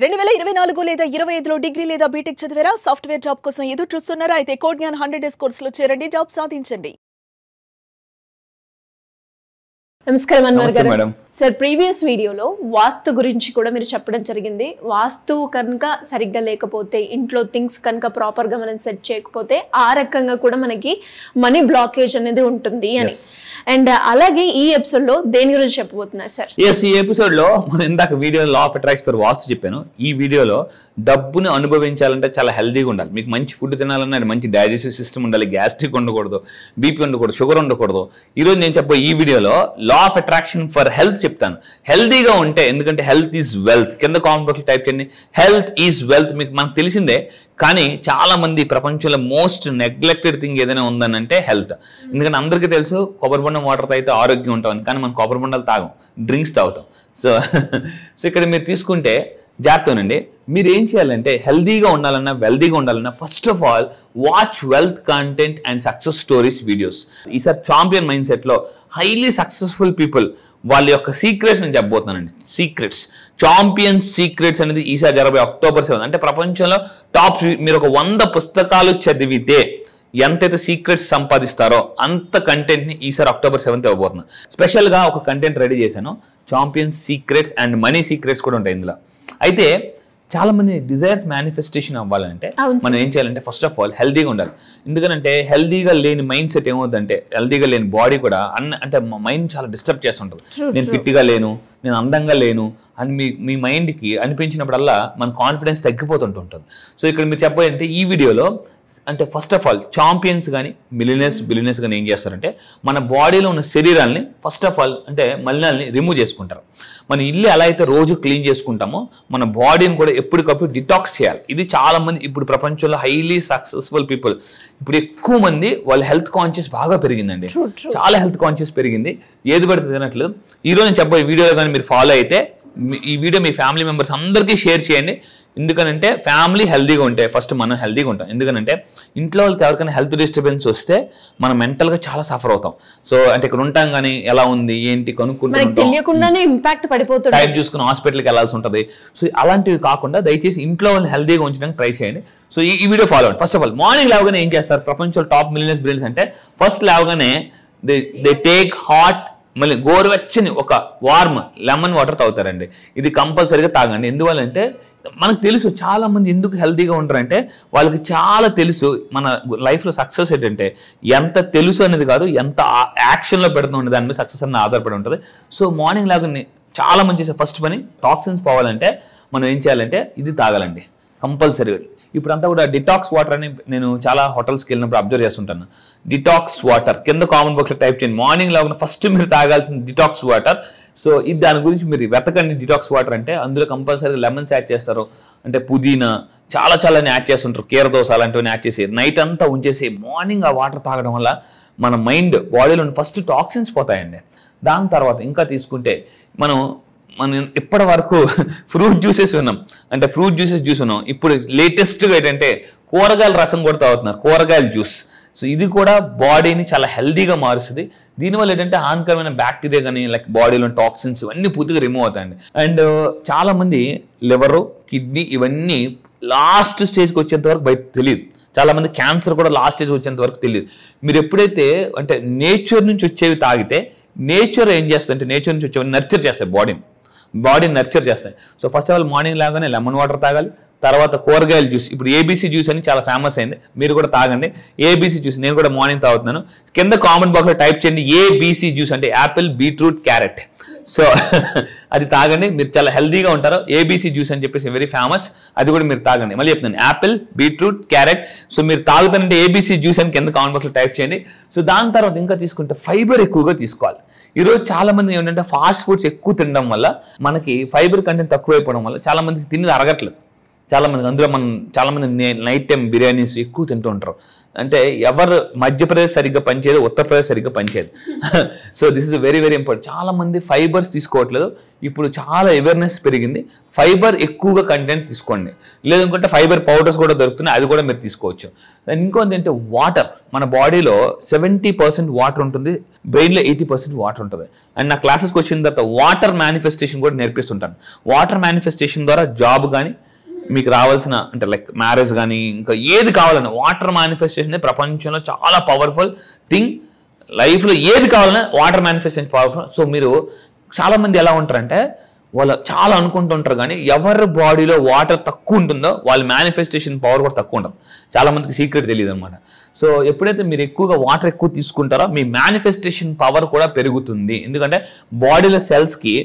2024 లేదా 25లో డిగ్రీ లేదా బీటెక్ చదివారా? సాఫ్ట్‌వేర్ జాబ్ కోసం ఎదురు చూస్తున్నారా? అయితే కోడ్ జ్ఞాన్ 100 డేస్ కోర్సులో చేరండి, జాబ్ సాధించండి. నమస్కారం అన్వర్ గారు. మేడం సార్, ప్రీవియస్ వీడియోలో వాస్తు గురించి కూడా మీరు చెప్పడం జరిగింది. వాస్తు కనుక సరిగ్గా లేకపోతే, ఇంట్లో థింగ్స్ కనుక ప్రాపర్గా మనం సెట్ చేయకపోతే ఆ రకంగా కూడా మనకి మనీ బ్లాకేజ్ అనేది ఉంటుంది అని. అండ్ అలాగే ఈ ఎపిసోడ్లో దేని గురించి చెప్పబోతున్నారు సార్? ఈ ఎపిసోడ్లో మనం ఇందాక video law of attraction for vastu చెప్పాను. ఈ వీడియోలో డబ్బుని అనుభవించాలంటే చాలా హెల్దీగా ఉండాలి. మీకు మంచి ఫుడ్ తినాలన్నా మంచి డైజెస్టివ్ సిస్టమ్ ఉండాలి, గ్యాస్ట్రిక్ ఉండకూడదు, బీపీ ఉండకూడదు, షుగర్ ఉండకూడదు. ఈరోజు నేను చెప్పే ఈ వీడియోలో లా ఆఫ్ అట్రాక్షన్ ఫర్ హెల్త్ చెప్తాను. హెల్దీగా ఉంటే, ఎందుకంటే హెల్త్ ఈజ్ వెల్త్. కింద కామెంట్ బాక్స్లో టైప్ చేయండి, హెల్త్ ఈజ్ వెల్త్. మీకు మనకు తెలిసిందే, కానీ చాలా మంది ప్రపంచంలో మోస్ట్ నెగ్లెక్టెడ్ థింగ్ ఏదైనా ఉందని అంటే హెల్త్. ఎందుకంటే అందరికీ తెలుసు కొబ్బరి బొండం వాటర్తో అయితే ఆరోగ్యం ఉంటామని, కానీ మనం కొబ్బరి బొండాలు తాగం, డ్రింక్స్ తాగుతాం. సో ఇక్కడ మీరు తీసుకుంటే జాగ్రత్తనండి. మీరు ఏం చేయాలంటే హెల్దీగా ఉండాలన్నా, వెల్దీగా ఉండాలన్నా, first of all watch wealth content and success stories videos. ఈసారి ఛాంపియన్ మైండ్ సెట్లో హైలీ సక్సెస్ఫుల్ పీపుల్ వాళ్ళ యొక్క సీక్రెట్స్ నేను చెప్పబోతున్నానండి. సీక్రెట్స్, ఛాంపియన్ సీక్రెట్స్ అనేది ఈసారి జరగబోయే October 7. అంటే ప్రపంచంలో టాప్, మీరు ఒక 100 పుస్తకాలు చదివితే ఎంతైతే సీక్రెట్స్ సంపాదిస్తారో అంత కంటెంట్ని ఈసారి October 7 ఇవ్వబోతున్నాను. స్పెషల్గా ఒక కంటెంట్ రెడీ చేశాను, champion secrets and money secrets కూడా ఉంటాయి ఇందులో. అయితే చాలా మంది డిజైర్స్ మేనిఫెస్టేషన్ అవ్వాలంటే మనం ఏం చేయాలంటే ఫస్ట్ ఆఫ్ ఆల్ హెల్దీగా ఉండాలి. ఎందుకంటే హెల్దీగా లేని మైండ్ సెట్ ఏమవుతుందంటే, హెల్దీగా లేని బాడీ కూడా అంటే మైండ్ చాలా డిస్టర్బ్ చేస్తుంటుంది. నేను ఫిట్గా లేను, నేను అందంగా లేను అని మీ మైండ్కి అనిపించినప్పుడల్లా మన కాన్ఫిడెన్స్ తగ్గిపోతుంటుంది. సో ఇక్కడ మీరు చెప్పాలంటే ఈ వీడియోలో అంటే ఫస్ట్ ఆఫ్ ఆల్ ఛాంపియన్స్ కానీ బిలియనర్స్ కానీ ఏం చేస్తారంటే మన బాడీలో ఉన్న శరీరాన్ని ఫస్ట్ ఆఫ్ ఆల్ అంటే మలినాల్ని రిమూవ్ చేసుకుంటారు. మన ఇల్లు ఎలా అయితే రోజు క్లీన్ చేసుకుంటామో మన బాడీని కూడా ఎప్పటికప్పుడు డిటాక్స్ చేయాలి. ఇది చాలా మంది ఇప్పుడు ప్రపంచంలో హైలీ సక్సెస్ఫుల్ పీపుల్, ఇప్పుడు ఎక్కువ మంది వాళ్ళ హెల్త్ కాన్షియస్ బాగా పెరిగిందండి. చాలా హెల్త్ కాన్షియస్ పెరిగింది, ఏది పడితే తినట్లేదు. ఈరోజు నేను చెప్పే వీడియోలో కానీ మీరు ఫాలో అయితే ఈ వీడియో మీ ఫ్యామిలీ మెంబర్స్ అందరికీ షేర్ చేయండి. ఎందుకనంటే ఫ్యామిలీ హెల్దీగా ఉంటే ఫస్ట్ మనం హెల్దీగా ఉంటాం. ఎందుకనంటే ఇంట్లో వాళ్ళకి ఎవరికైనా హెల్త్ డిస్టర్బెన్స్ వస్తే మనం మెంటల్గా చాలా సఫర్ అవుతాం. సో అంటే ఇక్కడ ఉంటాం కానీ ఎలా ఉంది ఏంటి కనుక్కుంటాం, టైం చూసుకుని హాస్పిటల్కి వెళ్ళాల్సి ఉంటుంది. సో అలాంటివి కాకుండా దయచేసి ఇంట్లో వాళ్ళని హెల్దీగా ఉంచడానికి ట్రై చేయండి. సో ఈ వీడియో ఫాలో అవ్వండి. ఫస్ట్ ఆఫ్ ఆల్ మార్నింగ్ లేవగానే ఏం చేస్తారు ప్రపంచంలో టాప్ మిలియనర్స్ బ్రిలియన్స్ అంటే, ఫస్ట్ లేవగానే దే టేక్ హాట్ మళ్ళీ గోరువెచ్చని ఒక వార్మ్ లెమన్ వాటర్ తాగుతారండి. ఇది కంపల్సరీగా తాగండి. ఎందువల్లంటే మనకు తెలుసు చాలా మంది ఎందుకు హెల్తీగా ఉంటారంటే వాళ్ళకి చాలా తెలుసు మన లైఫ్లో సక్సెస్ ఏంటంటే ఎంత తెలుసు అనేది కాదు, ఎంత యాక్షన్లో పెడుతుంది దాని మీద సక్సెస్ అనేది ఆధారపడి ఉంటుంది. సో మార్నింగ్ లాగా చాలా మంది చేసే ఫస్ట్ పని టాక్సిన్స్ పోవాలంటే మనం ఏం చేయాలంటే ఇది తాగాలండి కంపల్సరీగా. ఇప్పుడంతా కూడా డిటాక్స్ వాటర్ అని నేను చాలా హోటల్స్కి వెళ్ళినప్పుడు అబ్జర్వ్ చేస్తుంటాను. డిటాక్స్ వాటర్ కింద కామెంట్ బాక్స్లో టైప్ చేయండి. మార్నింగ్ లాగా ఫస్ట్ మీరు తాగాల్సిన డిటాక్స్ వాటర్. సో ఇది దాని గురించి మీరు వెతకండి. డిటాక్స్ వాటర్ అంటే అందులో కంపల్సరీగా లెమన్స్ యాడ్ చేస్తారు, అంటే పుదీనా చాలా యాడ్ చేస్తుంటారు, కీరదోస అలాంటివన్నీ యాడ్ చేసి నైట్ అంతా ఉంచేసి మార్నింగ్ ఆ వాటర్ తాగడం వల్ల మన మైండ్ బాడీలో ఫస్ట్ టాక్సిన్స్ పోతాయండి. దాని తర్వాత ఇంకా తీసుకుంటే మనం ఇప్పటి వరకు ఫ్రూట్ జ్యూసెస్ విన్నాం, అంటే ఫ్రూట్ జ్యూసెస్ ఉన్నాం. ఇప్పుడు లేటెస్ట్గా ఏంటంటే కూరగాయల రసం కూడా తాగుతున్నారు, కూరగాయల జ్యూస్. సో ఇది కూడా బాడీని చాలా హెల్దీగా మారుస్తుంది. దీనివల్ల ఏంటంటే హానికరమైన బ్యాక్టీరియా కానీ లైక్ బాడీలో టాక్సిన్స్ ఇవన్నీ పూర్తిగా రిమూవ్ అవుతాయండి. అండ్ చాలా మంది లివరు, కిడ్నీ ఇవన్నీ లాస్ట్ స్టేజ్కి వచ్చేంత వరకు బయట తెలియదు. చాలా మంది క్యాన్సర్ కూడా లాస్ట్ స్టేజ్ వచ్చేంత వరకు తెలియదు. మీరు ఎప్పుడైతే అంటే నేచర్ నుంచి వచ్చేవి తాగితే, నేచర్ ఏం చేస్తుందంటే నేచర్ నుంచి వచ్చేవి నర్చర్ చేస్తాయి, బాడీని నర్చర్ చేస్తాయి. So first of all morning లాగానే లెమన్ వాటర్ తాగాలి. తర్వాత కూరగాయల జ్యూస్, ఇప్పుడు ఏబీసీ జ్యూస్ అని చాలా ఫేమస్ అయింది, మీరు కూడా తాగండి ఏబీసీ జ్యూస్. నేను కూడా మార్నింగ్ తాగుతున్నాను. కింద కామెంట్ బాక్స్లో టైప్ చేయండి ఏబీసీ జ్యూస్, అంటే యాపిల్, బీట్రూట్, క్యారెట్. సో అది తాగండి, మీరు చాలా హెల్దీగా ఉంటారు. ఏబీసీ జ్యూస్ అని చెప్పేసి వెరీ ఫేమస్, అది కూడా మీరు తాగండి. మళ్ళీ చెప్తున్నాను యాపిల్, బీట్రూట్, క్యారెట్. సో మీరు తాగుతానంటే ఏబీసీ జ్యూస్ అని కింద కామెంట్ బాక్స్లో టైప్ చేయండి. సో దాని తర్వాత ఇంకా తీసుకుంటే ఫైబర్ ఎక్కువగా తీసుకోవాలి. ఈరోజు చాలా మంది ఏంటంటే ఫాస్ట్ ఫుడ్స్ ఎక్కువ తినడం వల్ల మనకి ఫైబర్ కంటెంట్ తక్కువైపోవడం వల్ల చాలా మందికి తిన్నది అరగట్లేదు. చాలా మంది అందులో చాలా మంది నైట్ టైం బిర్యానీస్ ఎక్కువ తింటూ ఉంటారు. అంటే ఎవరు మధ్యప్రదేశ్ సరిగ్గా పనిచేయదు, ఉత్తరప్రదేశ్ సరిగ్గా పనిచేయదు. So this is very very important. చాలా మంది ఫైబర్స్ తీసుకోవట్లేదు. ఇప్పుడు చాలా అవేర్నెస్ పెరిగింది. ఫైబర్ ఎక్కువగా కంటెంట్ తీసుకోండి. లేదనుకుంటే ఫైబర్ పౌడర్స్ కూడా దొరుకుతున్నాయి, అది కూడా మీరు తీసుకోవచ్చు. ఇంకోటి ఏంటంటే వాటర్. మన బాడీలో 70% వాటర్ ఉంటుంది, బ్రెయిన్లో 80% వాటర్ ఉంటుంది. అండ్ నా క్లాసెస్కి వచ్చిన తర్వాత వాటర్ మేనిఫెస్టేషన్ కూడా నేర్పిస్తుంటాను. వాటర్ మేనిఫెస్టేషన్ ద్వారా జాబ్ కానీ మీకు రావాల్సిన అంటే లైక్ మ్యారేజ్ కానీ ఇంకా ఏది కావాలన్నా వాటర్ మేనిఫెస్టేషన్ ప్రపంచంలో చాలా పవర్ఫుల్ థింగ్. లైఫ్లో ఏది కావాలన్నా వాటర్ మేనిఫెస్టేషన్ పవర్ఫుల్. సో మీరు చాలామంది ఎలా ఉంటారంటే వాళ్ళు చాలా అనుకుంటుంటారు, కానీ ఎవరి బాడీలో వాటర్ తక్కువ ఉంటుందో వాళ్ళ మేనిఫెస్టేషన్ పవర్ కూడా తక్కువ ఉంటుంది. చాలామందికి సీక్రెట్ తెలియదు అనమాట. సో ఎప్పుడైతే మీరు ఎక్కువగా వాటర్ ఎక్కువ తీసుకుంటారో మీ మేనిఫెస్టేషన్ పవర్ కూడా పెరుగుతుంది. ఎందుకంటే బాడీలో సెల్స్కి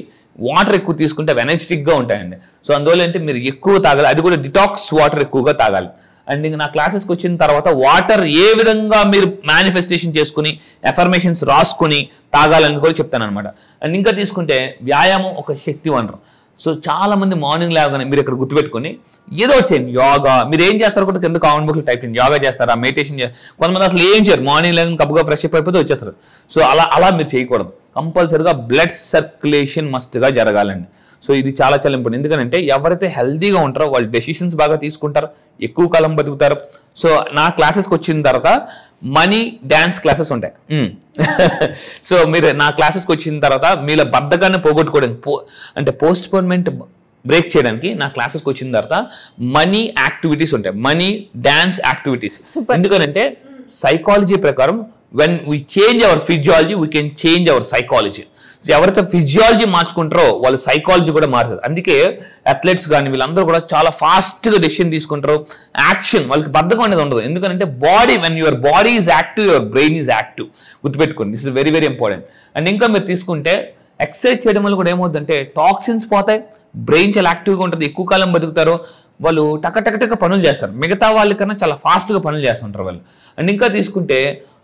వాటర్ ఎక్కువ తీసుకుంటే ఎనర్జెటిక్గా ఉంటాయండి. సో అందువల్ల అంటే మీరు ఎక్కువ తాగాలి, అది కూడా డిటాక్స్ వాటర్ ఎక్కువగా తాగాలి. అండ్ ఇంకా నా క్లాసెస్కి వచ్చిన తర్వాత వాటర్ ఏ విధంగా మీరు మేనిఫెస్టేషన్ చేసుకుని ఎఫర్మేషన్స్ రాసుకుని తాగాలని కూడా చెప్తాను అనమాట. అండ్ ఇంకా తీసుకుంటే వ్యాయామం ఒక శక్తి వనరు. సో చాలా మంది మార్నింగ్ లేవగానే మీరు ఇక్కడ గుర్తుపెట్టుకుని ఏదో చేయండి. యోగా మీరు ఏం చేస్తారో కూడా కింద కామెంట్ బాక్స్లో టైప్ చేయండి. యోగా చేస్తారా, మెడిటేషన్ చేస్తారు. కొంతమంది అసలు ఏం చేయరు, మార్నింగ్ లేదని కప్పుగా ఫ్రెష్ అప్ అయిపోతే వచ్చేస్తారు. సో అలా మీరు చేయకూడదు. కంపల్సరీగా బ్లడ్ సర్క్యులేషన్ మస్ట్గా జరగాలండి. సో ఇది చాలా చాలా ఇంపార్టెంట్. ఎందుకంటే ఎవరైతే హెల్తీగా ఉంటారో వాళ్ళు డెసిషన్స్ బాగా తీసుకుంటారు, ఎక్కువ కాలం బతుకుతారు. సో నా క్లాసెస్కి వచ్చిన తర్వాత మనీ డ్యాన్స్ క్లాసెస్ ఉంటాయి. సో మీరు నా క్లాసెస్కి వచ్చిన తర్వాత మీలో బద్ధకాన్ని పోగొట్టుకోవడానికి అంటే పోస్ట్పోన్మెంట్ బ్రేక్ చేయడానికి నా క్లాసెస్కి వచ్చిన తర్వాత మనీ యాక్టివిటీస్ ఉంటాయి, మనీ డ్యాన్స్ యాక్టివిటీస్. ఎందుకంటే సైకాలజీ ప్రకారం when we change our physiology we can change our psychology. ఎవరైతే ఫిజియాలజీ మార్చుకుంటారో వాళ్ళ సైకాలజీ కూడా మారుతుంది. అందుకే అథ్లెట్స్ కానీ వీళ్ళందరూ కూడా చాలా ఫాస్ట్గా డెసిషన్ తీసుకుంటారు. యాక్షన్ వాళ్ళకి బద్ధకం అనేది ఉండదు. ఎందుకంటే body when your body is active your brain is active. గుర్తుపెట్టుకోండి, this is very very important. And ఇంకా మీరు తీసుకుంటే ఎక్సర్సైజ్ చేయడం వల్ల కూడా ఏమవుతుందంటే టాక్సిన్స్ పోతాయి, బ్రెయిన్ చాలా యాక్టివ్గా ఉంటుంది, ఎక్కువ కాలం బతుకుతారు. వాళ్ళు టక పనులు చేస్తారు, మిగతా వాళ్ళకన్నా చాలా ఫాస్ట్గా పనులు చేస్తుంటారు వాళ్ళు. అండ్ ఇంకా తీసుకుంటే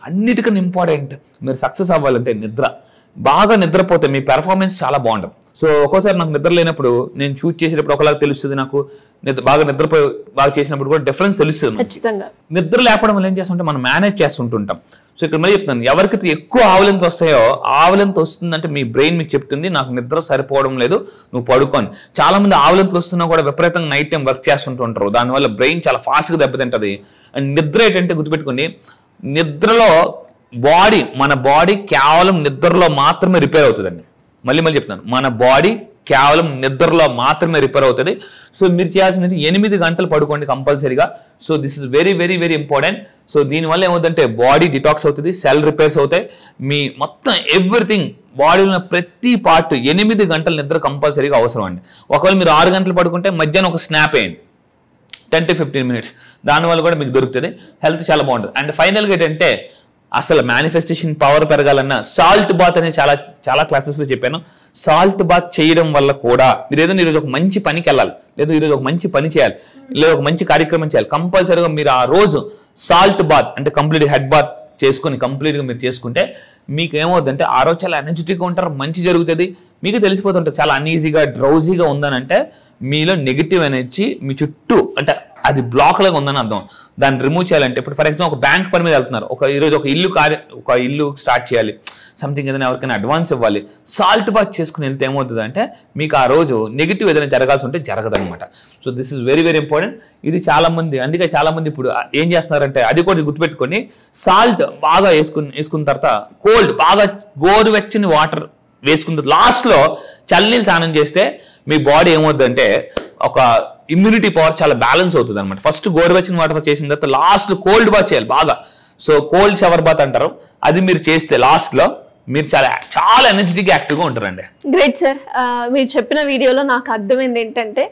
అన్నిటికన్నా ఇంపార్టెంట్ మీరు సక్సెస్ అవ్వాలంటే నిద్ర. బాగా నిద్రపోతే మీ పెర్ఫార్మెన్స్ చాలా బాగుంటుంది. సో ఒక్కోసారి నాకు నిద్ర లేనప్పుడు నేను షూట్ చేసేటప్పుడు ఒకలాగా తెలుస్తుంది, నాకు బాగా చేసినప్పుడు కూడా డిఫరెన్స్ తెలుస్తుంది. ఖచ్చితంగా నిద్ర లేపడం వల్ల ఏం చేస్తుంటే మనం మేనేజ్ చేస్తుంటుంటాం. సో ఇక్కడ మళ్ళీ చెప్తున్నాను, ఎవరికైతే ఎక్కువ ఆవులెంత్ వస్తాయో ఆవులెంత్ వస్తుందంటే మీ బ్రెయిన్ మీకు చెప్తుంది నాకు నిద్ర సరిపోవడం లేదు, నువ్వు పడుకోని. చాలా మంది ఆవులెంత్ వస్తున్నా కూడా విపరీతంగా నైట్ టైం వర్క్ చేస్తుంటుంటారు, దానివల్ల బ్రెయిన్ చాలా ఫాస్ట్గా దెబ్బతింటది. అండ్ నిద్ర ఏంటంటే గుర్తుపెట్టుకోండి, నిద్రలో మన బాడీ కేవలం నిద్రలో మాత్రమే రిపేర్ అవుతుందండి. మళ్ళీ చెప్తాను, మన బాడీ కేవలం నిద్రలో మాత్రమే రిపేర్ అవుతుంది. సో మీరు చేయాల్సింది 8 గంటలు పడుకోండి కంపల్సరీగా. So this is very very very important. So దీనివల్ల ఏమవుతుందంటే బాడీ డిటాక్స్ అవుతుంది, సెల్ రిపేర్స్ అవుతాయి, మీ మొత్తం ఎవ్రీథింగ్ బాడీలో ఉన్న ప్రతి పార్ట్ 8 గంటల నిద్ర కంపల్సరీగా అవసరం అండి. ఒకవేళ మీరు 6 గంటలు పడుకుంటే మధ్యాహ్నం ఒక స్నాప్ వేయండి 10 to 15 minutes, దానివల్ల కూడా మీకు దొరుకుతుంది. హెల్త్ చాలా బాగుంటుంది. అండ్ ఫైనల్గా ఏంటంటే అసలు మేనిఫెస్టేషన్ పవర్ పెరగాలన్నా సాల్ట్ బాత్ అనేది చాలా క్లాసెస్లో చెప్పాను. సాల్ట్ బాత్ చేయడం వల్ల కూడా మీరు ఏదైనా ఈరోజు ఒక మంచి పనికి వెళ్ళాలి, లేదా ఈరోజు ఒక మంచి పని చేయాలి, లేదా ఒక మంచి కార్యక్రమం చేయాలి, కంపల్సరీగా మీరు ఆ రోజు సాల్ట్ బాత్ అంటే కంప్లీట్ హెడ్ బాత్ చేసుకొని కంప్లీట్గా మీరు చేసుకుంటే మీకు ఏమవుతుందంటే ఆ రోజు చాలా ఎనర్జెటిక్గా ఉంటారు, మంచి జరుగుతుంది. మీకు తెలిసిపోతుంటుంది చాలా అన్ఈజీగా డ్రౌజీగా ఉందని అంటే మీలో నెగిటివ్ ఎనర్జీ మీ చుట్టూ అంటే అది బ్లాక్ లాగా ఉందని అర్థం. దాన్ని రిమూవ్ చేయాలంటే ఇప్పుడు ఫర్ ఎగ్జాంపుల్ ఒక బ్యాంక్ పని మీద వెళ్తున్నారు, ఈరోజు ఒక ఇల్లు స్టార్ట్ చేయాలి, సంథింగ్ ఏదైనా ఎవరికైనా అడ్వాన్స్ ఇవ్వాలి, సాల్ట్ బాత్ చేసుకుని వెళ్తే ఏమవుతుంది అంటే మీకు ఆ రోజు నెగిటివ్ ఏదైనా జరగాల్సి ఉంటే జరగదనమాట. So this is very very important. ఇది అందుకే చాలా మంది ఇప్పుడు ఏం చేస్తున్నారంటే అది కూడా గుర్తుపెట్టుకొని సాల్ట్ బాగా వేసుకున్న తర్వాత కోల్డ్ బాగా గోరువెచ్చని వాటర్ వేసుకున్న లాస్ట్లో చల్లనీళ్ళు స్నానం చేస్తే మీ బాడీ ఏమవుతుందంటే ఒక ఇమ్యూనిటీ పవర్ చాలా బ్యాలెన్స్ అవుతుంది అనమాట. ఫస్ట్ గోరువెచ్చని వాటర్తో చేసిన తర్వాత లాస్ట్ కోల్డ్ బాత్ చేయాలి బాగా. సో కోల్డ్ షవర్ బాత్ అంటారు, అది మీరు చేస్తే లాస్ట్లో మీరు చాలా ఎనర్జెటిక్ యాక్టివ్గా ఉంటారండి. గ్రేట్ సార్, మీరు చెప్పిన వీడియోలో నాకు అర్థమైంది ఏంటంటే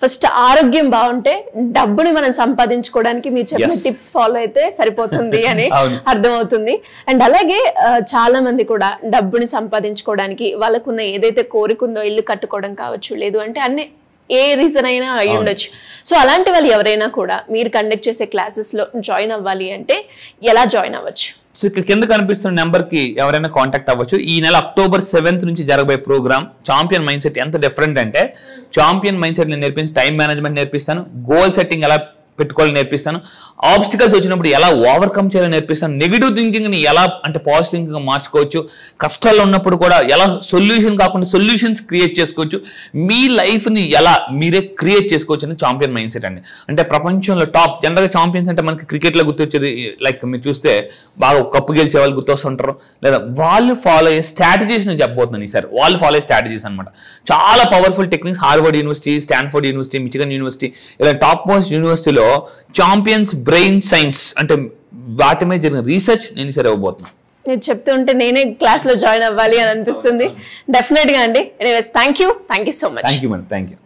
ఫస్ట్ ఆరోగ్యం బాగుంటే డబ్బుని మనం సంపాదించుకోవడానికి మీరు చెప్పిన టిప్స్ ఫాలో అయితే సరిపోతుంది అని అర్థమవుతుంది. అండ్ అలాగే చాలా మంది కూడా డబ్బుని సంపాదించుకోవడానికి వాళ్ళకున్న ఏదైతే కోరికుందో ఇల్లు కట్టుకోవడం కావచ్చు, లేదు అంటే అన్ని ఏ రీజన్ అయినా అయి ఉండొచ్చు. సో అలాంటి వాళ్ళు ఎవరైనా కూడా మీరు కండక్ట్ చేసే క్లాసెస్లో జాయిన్ అవ్వాలి అంటే ఎలా జాయిన్ అవ్వచ్చు? సో ఇక్కడ కింద కనిపిస్తున్న నెంబర్కి ఎవరైనా కాంటాక్ట్ అవ్వచ్చు. ఈ నెల October 7th నుంచి జరగబోయే ప్రోగ్రామ్ ఛాంపియన్ మైండ్ సెట్ ఎంత డిఫరెంట్ అంటే ఛాంపియన్ మైండ్ సెట్ నేను నేర్పించి టైం మేనేజ్మెంట్ నేర్పిస్తాను, గోల్ సెట్టింగ్ ఎలా పెట్టుకోవాలని నేర్పిస్తాను. ఆబ్స్టికల్స్ వచ్చినప్పుడు ఎలా ఓవర్కమ్ చేయాలని నేర్పిస్తాను. నెగిటివ్ థింకింగ్ని ఎలా అంటే పాజిటివ్ థింకింగ్గా మార్చుకోవచ్చు. కష్టాల్లో ఉన్నప్పుడు కూడా ఎలా సొల్యూషన్ కాకుండా సొల్యూషన్స్ క్రియేట్ చేసుకోవచ్చు. మీ లైఫ్ని ఎలా మీరే క్రియేట్ చేసుకోవచ్చు అని ఛాంపియన్ మైండ్ సెట్ అండి. అంటే ప్రపంచంలో టాప్ జనరల్గా ఛాంపియన్స్ అంటే మనకి క్రికెట్లో గుర్తొచ్చేది లైక్ మీరు చూస్తే బాగా కప్పు గెలిచే వాళ్ళు గుర్తొస్తుంటారు. లేదా వాళ్ళు ఫాలో అయ్యే స్ట్రాటజీస్ నేను చెప్పబోతున్నాను ఈసారి. వాళ్ళు ఫాలో అయ్యే స్ట్రాటజీస్ అనమాట. చాలా powerful techniques. Harvard university, Stanford university, Michigan university ఇలా టాప్ మోస్ట్ యూనివర్సిటీలో ఛాంపియన్స్ బ్రెయిన్ సైన్స్ అంటే వాటి మీద జరిగిన రీసెర్చ్ నేను ఈసారి ఇవ్వబోతున్నాను. మీరు చెప్తుంటే నేనే క్లాస్లో జాయిన్ అవ్వాలి అని అనిపిస్తుంది. డెఫినెట్గా అండి. Anyways thank you so much. Thank you madam. Thank you.